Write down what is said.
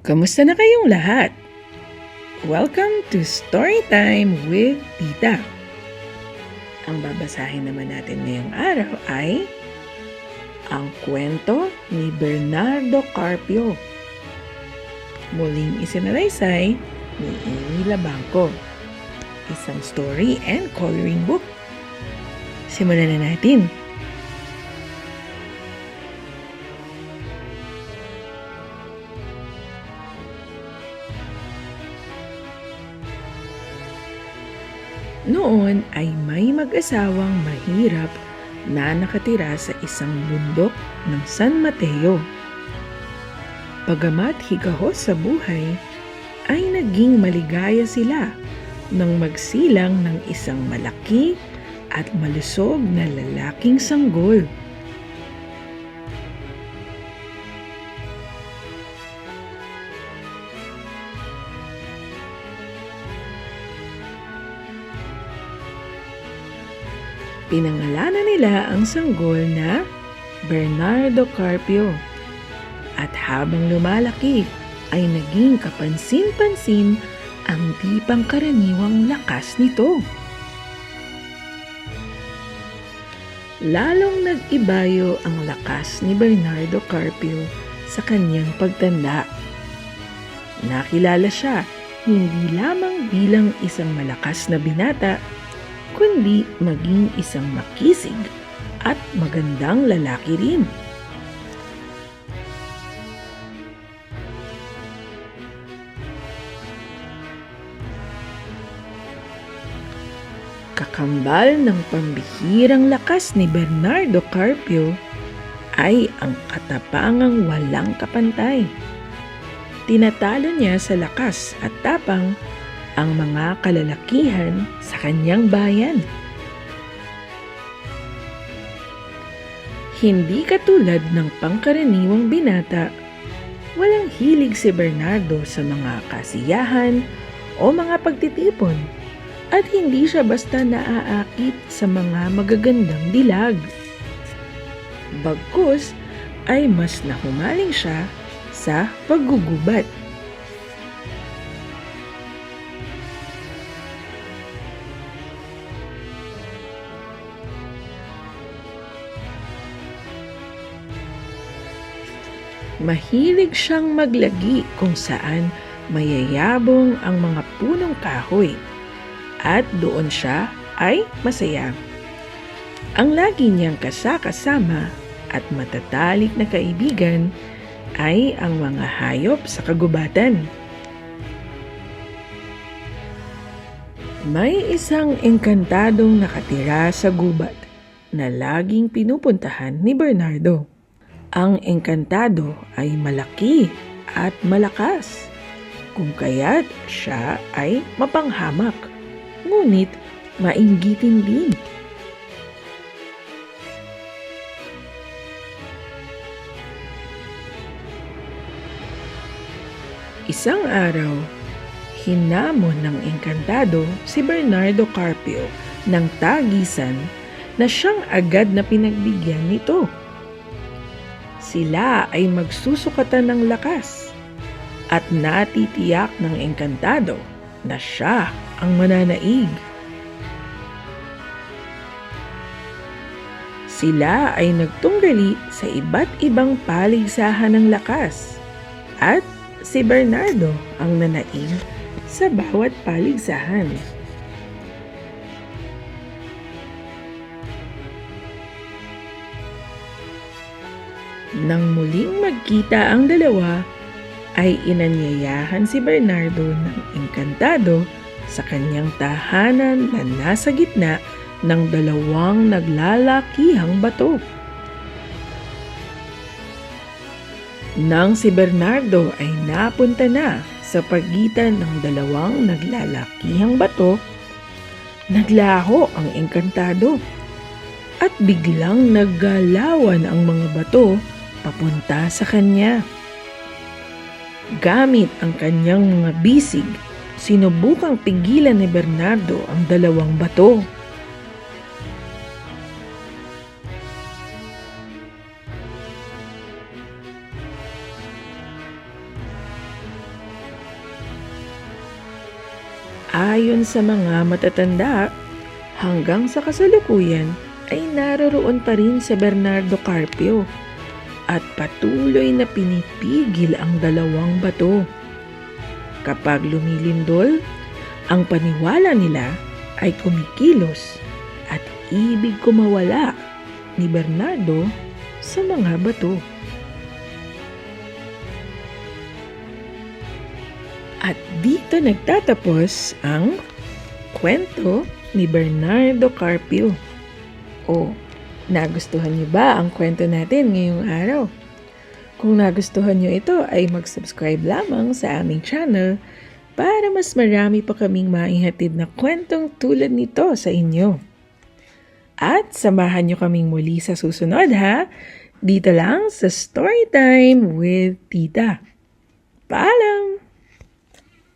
Kamusta na kayong lahat? Welcome to Storytime with Tita. Ang babasahin naman natin ngayong araw ay ang kwento ni Bernardo Carpio. Muling isinalaysay ni Amy Labangco. Isang story and coloring book. Simulan na natin. Noon ay may mag-asawang mahirap na nakatira sa isang bundok ng San Mateo. Bagamat higahos sa buhay, ay naging maligaya sila nang magsilang ng isang malaki at malusog na lalaking sanggol. Pinangalanan nila ang sanggol na Bernardo Carpio at habang lumalaki ay naging kapansin-pansin ang di pangkaraniwang lakas nito. Lalong nag-ibayo ang lakas ni Bernardo Carpio sa kanyang pagtanda. Nakilala siya hindi lamang bilang isang malakas na binata, kundi maging isang makisig at magandang lalaki rin. Kakambal ng pambihirang lakas ni Bernardo Carpio ay ang katapangang walang kapantay. Tinatalo niya sa lakas at tapang ang mga kalalakihan sa kanyang bayan. Hindi katulad ng pangkaraniwang binata, walang hilig si Bernardo sa mga kasiyahan o mga pagtitipon at hindi siya basta naaakit sa mga magagandang dilag. Bagkus ay mas nahumaling siya sa paggugubat. Mahilig siyang maglagi kung saan mayayabong ang mga punong kahoy at doon siya ay masaya. Ang lagi niyang kasama at matatalik na kaibigan ay ang mga hayop sa kagubatan. May isang engkantadong nakatira sa gubat na laging pinupuntahan ni Bernardo. Ang engkantado ay malaki at malakas, kung kaya't siya ay mapanghamak, ngunit mainggitin din. Isang araw, hinamon ng engkantado si Bernardo Carpio ng tagisan na siyang agad na pinagbigyan nito. Sila ay magsusukatan ng lakas at natitiyak ng engkantado na siya ang mananaig. Sila ay nagtunggali sa iba't ibang paligsahan ng lakas at si Bernardo ang nanaig sa bawat paligsahan. Nang muling magkita ang dalawa, ay inanyayahan si Bernardo ng engkantado sa kanyang tahanan na nasa gitna ng dalawang naglalakihang bato. Nang si Bernardo ay napunta na sa pagitan ng dalawang naglalakihang bato, naglaho ang engkantado at biglang naggalawan ang mga bato papunta sa kanya. Gamit ang kanyang mga bisig, sinubukang pigilan ni Bernardo ang dalawang bato. Ayon sa mga matatanda, hanggang sa kasalukuyan ay naroroon pa rin si Bernardo Carpio at patuloy na pinipigil ang dalawang bato. Kapag lumilindol, ang paniwala nila ay kumikilos at ibig kumawala ni Bernardo sa mga bato. At dito nagtatapos ang kwento ni Bernardo Carpio. O, nagustuhan niyo ba ang kwento natin ngayong araw? Kung nagustuhan niyo ito ay mag-subscribe lamang sa aming channel para mas marami pa kaming maihatid na kwentong tulad nito sa inyo. At samahan niyo kaming muli sa susunod ha, dito lang sa Storytime with Tita. Paalam!